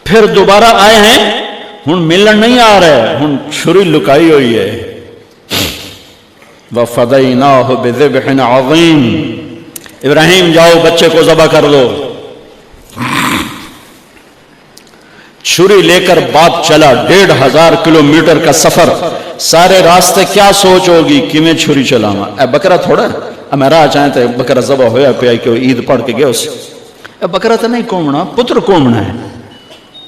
پھر دوبارہ آئے ہیں، ہن ملن نہیں آ رہے، ہن چھری لکائی ہوئی ہے. وَفَدَيْنَاهُ بِذِبْحٍ عَظِيمٍ، ابراہیم جاؤ بچے کو ذبح کر دو. چھری لے کر باپ چلا، 1500 کلومیٹر کا سفر. سارے راستے کیا سوچ ہوگی کہ میں چھری چلاواں، اے بکرا تھوڑا میں راہ چاہیں تو بکرا ذبح ہویا پیا کہ وہ عید پڑھ کے گیا اس. اے بکرا تو نہیں کومنا، پتر کومنا ہے.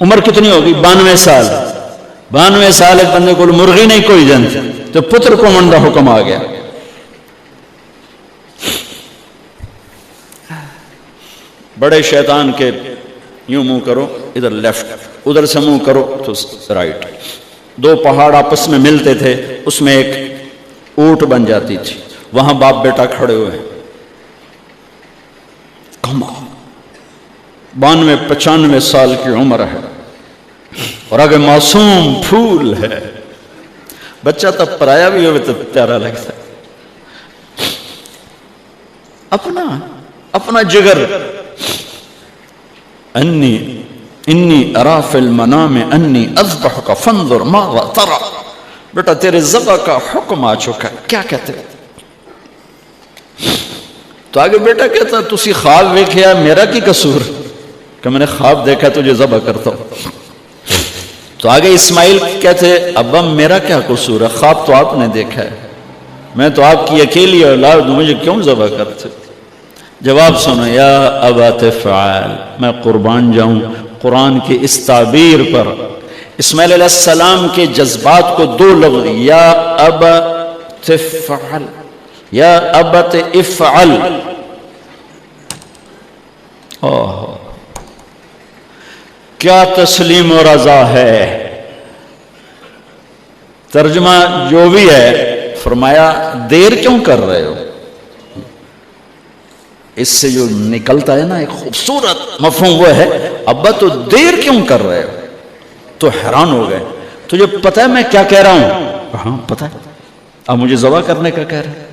عمر کتنی ہوگی؟ 92 سال. 92 سال ایک بندے کو مرغی نہیں کوئی جانتی تو پتر کومن دا حکم آ گیا. بڑے شیطان کے یوں منہ کرو ادھر لیفٹ، ادھر سے منہ کرو تو رائٹ. 2 پہاڑ آپس میں ملتے تھے، اس میں ایک اونٹ بن جاتی تھی. وہاں باپ بیٹا کھڑے ہوئے، کمال 92-95 سال کی عمر ہے اور آگے معصوم پھول ہے. بچہ تب پرایا بھی ہوئے تو پیارا لگتا ہے. اپنا جگر. انی ارا فی المنام انی اذبحک فانظر ماذا ترى، بیٹا تیرے ذبح کا حکم آ چکا ہے، کیا کہتے ہیں؟ تو آگے بیٹا کہتا تسی خواب دیکھیا، میرا کی قصور کہ میں نے خواب دیکھا تجھے ذبح کرتا ہوں. تو آگے اسماعیل کہتے ابا میرا کیا قصور ہے، خواب تو آپ نے دیکھا ہے، میں تو آپ کی اکیلی اولاد ہوں، مجھے کیوں ذبح کرتے؟ جواب سنو، یا ابا تفعل، میں قربان جاؤں قرآن کی اس تعبیر پر. اسماعیل علیہ السلام کے جذبات کو 2 لفظ، یا ابا تفعل، یا ابت افعل. کیا تسلیم و رضا ہے. ترجمہ جو بھی ہے، فرمایا دیر کیوں کر رہے ہو. اس سے جو نکلتا ہے نا ایک خوبصورت مفہوم وہ ہے، ابا تو دیر کیوں کر رہے ہو. تو حیران ہو گئے، تجھے پتہ ہے میں کیا کہہ رہا ہوں؟ ہاں پتہ ہے. اب مجھے ذبح کرنے کا کہہ رہے ہیں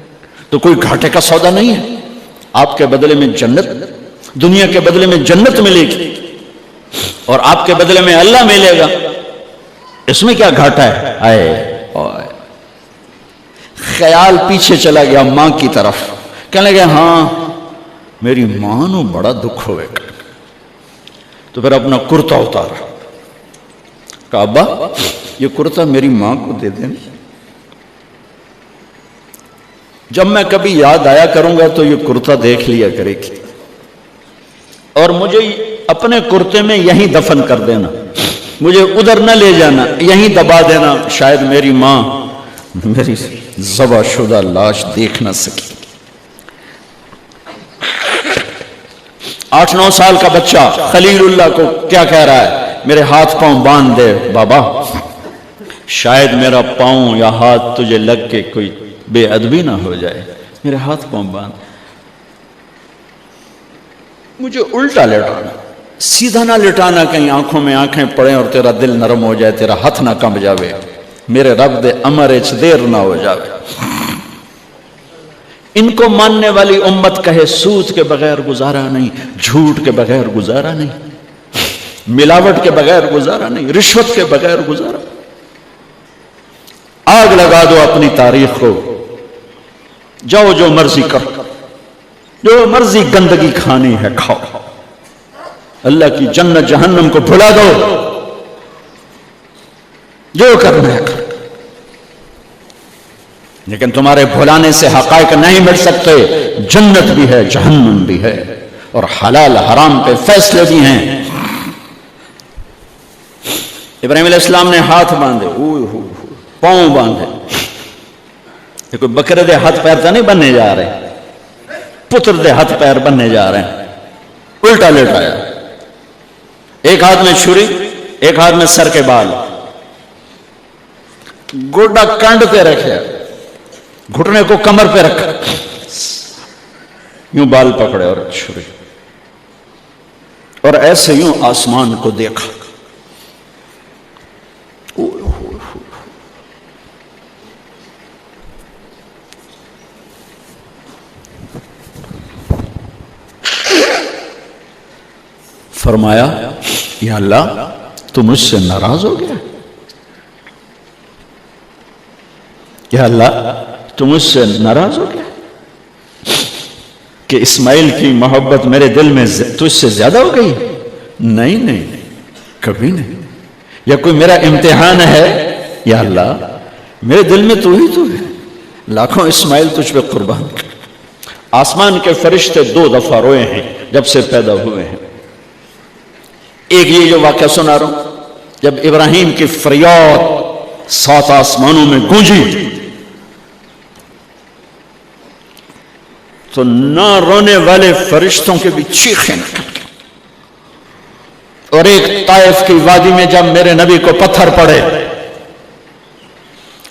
تو کوئی گھاٹے کا سودا نہیں ہے. آپ کے بدلے میں جنت، دنیا کے بدلے میں جنت ملے گی اور آپ کے بدلے میں اللہ ملے گا، اس میں کیا گھاٹا ہے. آئے خیال پیچھے چلا گیا ماں کی طرف. کہنے لگے ہاں میری ماں نو بڑا دکھ ہوئے گا. تو پھر اپنا کرتا اتارا، کہا ابا یہ کرتا میری ماں کو دے دیں، جب میں کبھی یاد آیا کروں گا تو یہ کرتا دیکھ لیا کرے گی، اور مجھے اپنے کرتے میں یہیں دفن کر دینا، مجھے ادھر نہ لے جانا، یہیں دبا دینا، شاید میری ماں میری ذبح شدہ لاش دیکھ نہ سکی. 8-9 سال کا بچہ خلیل اللہ کو کیا کہہ رہا ہے؟ میرے ہاتھ پاؤں باندھ دے بابا، شاید میرا پاؤں یا ہاتھ تجھے لگ کے کوئی بے ادبی نہ ہو جائے، میرے ہاتھ پاؤں باندھ. مجھے الٹا لٹانا، سیدھا نہ لٹانا، کہیں آنکھوں میں آنکھیں پڑیں اور تیرا دل نرم ہو جائے، تیرا ہاتھ نہ کمب جاوے، میرے رب دے امر اچ دیر نہ ہو جاوے. ان کو ماننے والی امت کہے سود کے بغیر گزارا نہیں، جھوٹ کے بغیر گزارا نہیں، ملاوٹ کے بغیر گزارا نہیں، رشوت کے بغیر گزارا. آگ لگا دو اپنی تاریخ کو، جاؤ جو مرضی کرو، جو مرضی گندگی کھانی ہے کھاؤ، اللہ کی جنت جہنم کو بھلا دو، جو کرنا ہے کرو. لیکن تمہارے بھلانے سے حقائق نہیں مٹ سکتے. جنت بھی ہے، جہنم بھی ہے، اور حلال حرام پہ فیصلے بھی ہیں. ابراہیم علیہ السلام نے ہاتھ باندھے، پاؤں باندھے. یہ کوئی بکرے دے ہاتھ پیر تو نہیں بننے جا رہے، پتر دے ہاتھ پیر بننے جا رہے ہیں. الٹا لٹایا، ایک ہاتھ میں چھری، ایک ہاتھ میں سر کے بال، گوڈا کنڈ پہ رکھے، گھٹنے کو کمر پہ رکھا، یوں بال پکڑے اور چھری، اور ایسے یوں آسمان کو دیکھا. فرمایا یا اللہ تو مجھ سے ناراض ہو گیا؟ یا اللہ تو مجھ سے ناراض ہو گیا کہ اسماعیل کی محبت میرے دل میں تجھ سے زیادہ ہو گئی؟ نہیں نہیں، کبھی نہیں۔ یا کوئی میرا امتحان ہے؟ یا اللہ میرے دل میں تو ہی تو ہے، لاکھوں اسماعیل تجھ پہ قربان۔ آسمان کے فرشتے 2 دفعہ روئے ہیں جب سے پیدا ہوئے ہیں۔ ایک یہ جو واقعہ سنا رہا ہوں، جب ابراہیم کی فریاد 7 آسمانوں میں گونجی تو نہ رونے والے فرشتوں کے بھی چیخیں نکل گئیں۔ اور ایک طائف کی وادی میں جب میرے نبی کو پتھر پڑے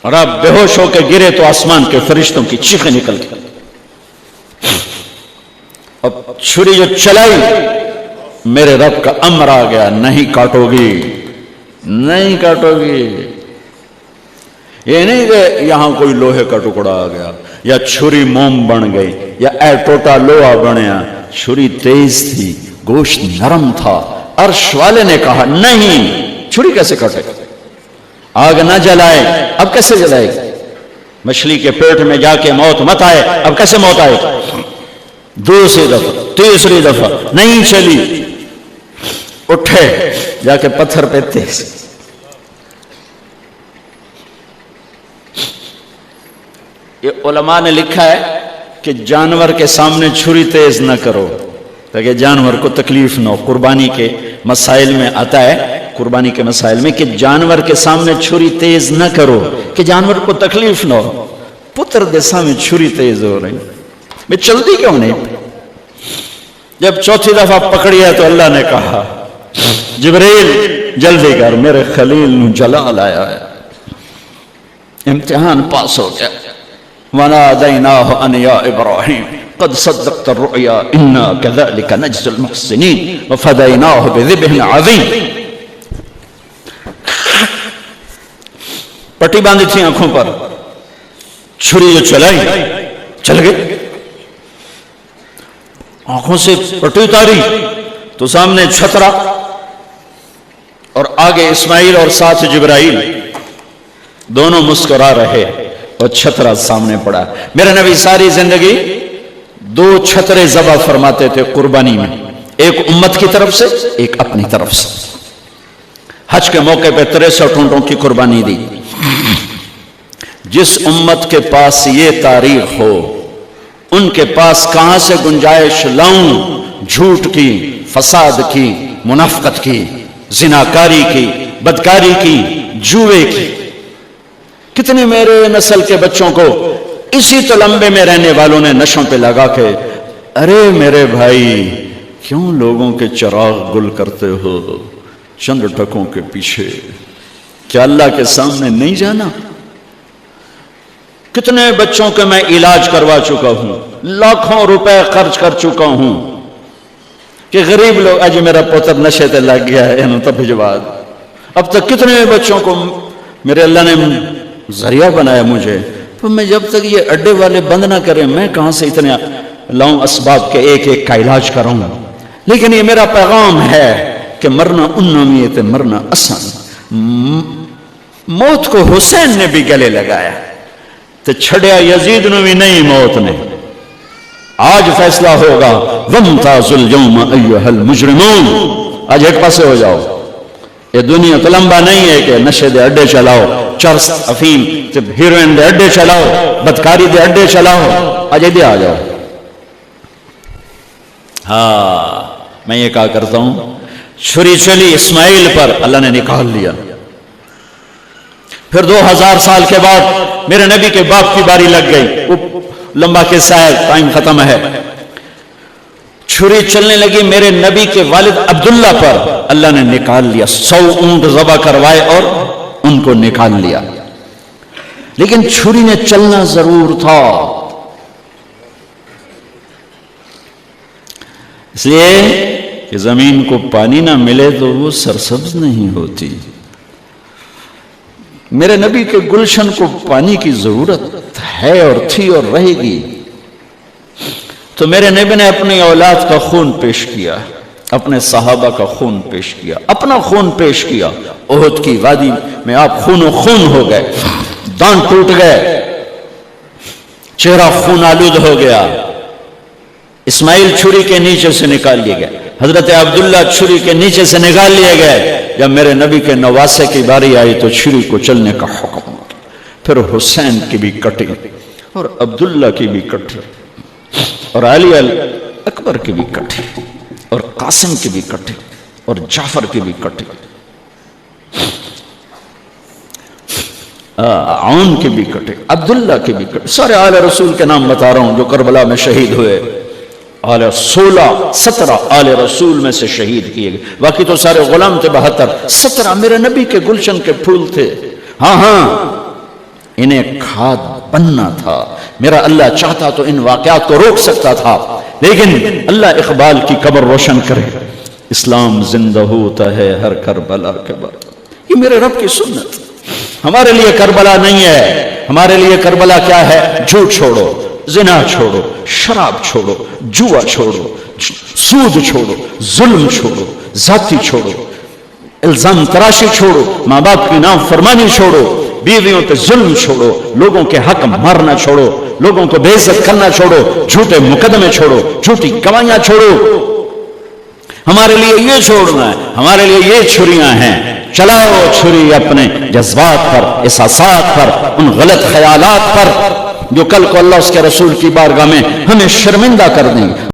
اور آپ بے ہوش ہو کے گرے تو آسمان کے فرشتوں کی چیخیں نکل گئی۔ اب چھری جو چلائی، میرے رب کا امر آ گیا، نہیں کاٹو گی، نہیں کاٹو گی۔ یہ نہیں کہ یہاں کوئی لوہے کا ٹکڑا آ گیا یا چھری موم بن گئی یا ٹوٹا لوہا بنیا۔ چھری تیز تھی، گوشت نرم تھا۔ عرش والے نے کہا نہیں، چھری کیسے کٹے؟ آگ نہ جلائے، اب کیسے جلائے گی؟ مچھلی کے پیٹ میں جا کے موت مت آئے، اب کیسے موت آئے؟ دوسری دفعہ، تیسری دفعہ نہیں چلی، اٹھے جا کے پتھر پہ تیز۔ یہ علماء نے لکھا ہے کہ جانور کے سامنے چھری تیز نہ کرو تاکہ جانور کو تکلیف نہ ہو۔ قربانی کے مسائل میں آتا ہے، قربانی کے مسائل میں، کہ جانور کے سامنے چھری تیز نہ کرو کہ جانور کو تکلیف نہ ہو۔ پتر دے سامنے چھری تیز ہو رہی، میں چلتی کیوں نہیں؟ جب چوتھی دفعہ پکڑیا تو اللہ نے کہا جبریل جلدی کر، میرے خلیل نو جلال آیا ہے۔ امتحان پاس ہو گیا۔ وَنَادَيْنَاهُ أَنْ يَا إِبْرَاهِيمُ قَدْ صَدَّقْتَ الرُّؤْيَا إِنَّا كَذَلِكَ نَجْزِي الْمُحْسِنِينَ وَفَدَيْنَاهُ بِذِبْحٍ عَظِيمٍ۔ پٹی باندھی تھی آنکھوں پر، چھری جو چلائی چل گئی، آنکھوں سے پٹی اتاری تو سامنے چھترا اور آگے اسماعیل اور ساتھ جبرائیل، دونوں مسکرا رہے اور چھترا سامنے پڑا۔ میرے نبی ساری زندگی 2 چھترے ذبح فرماتے تھے قربانی میں، ایک امت کی طرف سے، ایک اپنی طرف سے۔ حج کے موقع پہ 63 اونٹوں کی قربانی دی۔ جس امت کے پاس یہ تاریخ ہو، ان کے پاس کہاں سے گنجائش لاؤں جھوٹ کی، فساد کی، منافقت کی، زناکاری کی، بدکاری کی، جوے کی۔ کتنے میرے نسل کے بچوں کو اسی تلمبے میں رہنے والوں نے نشوں پہ لگا کے، ارے میرے بھائی کیوں لوگوں کے چراغ گل کرتے ہو چند ٹکوں کے پیچھے؟ کیا اللہ کے سامنے نہیں جانا؟ کتنے بچوں کے میں علاج کروا چکا ہوں، لاکھوں روپے خرچ کر چکا ہوں کہ غریب لوگ، اج میرا پوتر نشے تے لگ گیا ہے انہوں تب بھجوا۔ اب تک کتنے بچوں کو میرے اللہ نے ذریعہ بنایا مجھے، تو میں جب تک یہ اڈے والے بند نہ کریں میں کہاں سے اتنے لاؤں اسباب کے ایک ایک کا علاج کروں گا۔ لیکن یہ میرا پیغام ہے کہ مرنا انمیت مرنا آسان۔ موت کو حسین نے بھی گلے لگایا تو چھڑیا یزید نو بھی نہیں موت نے۔ آج فیصلہ ہوگا، وَامْتَازُوا الْيَوْمَ أَيُّهَا الْمُجْرِمُونَ۔ آج ایک پاسے ہو جاؤ، یہ دنیا تو لمبا نہیں ہے کہ نشے دے اڈے چلاؤ، چرس افیم ہیروئن دے اڈے چلاؤ، بدکاری دے اڈے چلاؤ، آج ادھر آ جاؤ۔ ہاں میں یہ کہا کرتا ہوں، چھری چلی اسماعیل پر، اللہ نے نکال لیا۔ پھر 2000 سال کے بعد میرے نبی کے باپ کی باری لگ گئی، لمبا قصہ ہے، ٹائم ختم ہے۔ چھری چلنے لگی میرے نبی کے والد عبداللہ پر، اللہ نے نکال لیا۔ 100 اونٹ ذبح کروائے اور ان کو نکال لیا، لیکن چھری نے چلنا ضرور تھا۔ اس لیے کہ زمین کو پانی نہ ملے تو وہ سرسبز نہیں ہوتی۔ میرے نبی کے گلشن کو پانی کی ضرورت ہے اور تھی اور رہے گی، تو میرے نبی نے اپنی اولاد کا خون پیش کیا، اپنے صحابہ کا خون پیش کیا، اپنا خون پیش کیا. احد کی وادی میں آپ خون و خون ہو گئے، دانت ٹوٹ گئے، چہرہ خون آلود ہو گیا. اسماعیل چھری کے نیچے سے نکال لیے گئے، حضرت عبداللہ چھری کے نیچے سے نکال لیے گئے. جب میرے نبی کے نواسے کی باری آئی تو چھری کو چلنے کا حکم. پھر حسین کی بھی کٹی اور عبداللہ کی بھی کٹی اور علی اکبر کی بھی کٹی اور قاسم کی بھی کٹی اور جعفر کی بھی کٹی، عون کی بھی کٹی، عبداللہ کی بھی کٹی. سارے آل رسول کے نام بتا رہا ہوں جو کربلا میں شہید ہوئے. 17 آل رسول میں سے شہید کیے گئے، باقی تو سارے غلام تھے. 17 میرے نبی کے گلشن کے پھول تھے. ہاں انہیں کھاد بننا تھا. میرا اللہ چاہتا تو ان واقعات کو روک سکتا تھا، لیکن اللہ اقبال کی قبر روشن کرے. اسلام زندہ ہوتا ہے ہر کربلا کے بعد. یہ میرے رب کی سنت. ہمارے لیے کربلا نہیں ہے. ہمارے لیے کربلا کیا ہے؟ جھوٹ چھوڑو، زنا چھوڑو، شراب چھوڑو، جوا چھوڑو، سود چھوڑو، ظلم چھوڑو، ذاتی چھوڑو، الزام تراشی چھوڑو، ماں باپ کی نافرمانی چھوڑو، بیویوں پہ ظلم چھوڑو، لوگوں کے حق مارنا چھوڑو، لوگوں کو بے عزت کرنا چھوڑو، جھوٹے مقدمے چھوڑو، جھوٹی گواہیاں چھوڑو. ہمارے لیے یہ چھوڑنا ہے. ہمارے لیے یہ چھریاں ہیں. چلاؤ چھری اپنے جذبات پر، احساسات پر، ان غلط خیالات پر جو کل کو اللہ اس کے رسول کی بارگاہ میں ہمیں شرمندہ کر دیں.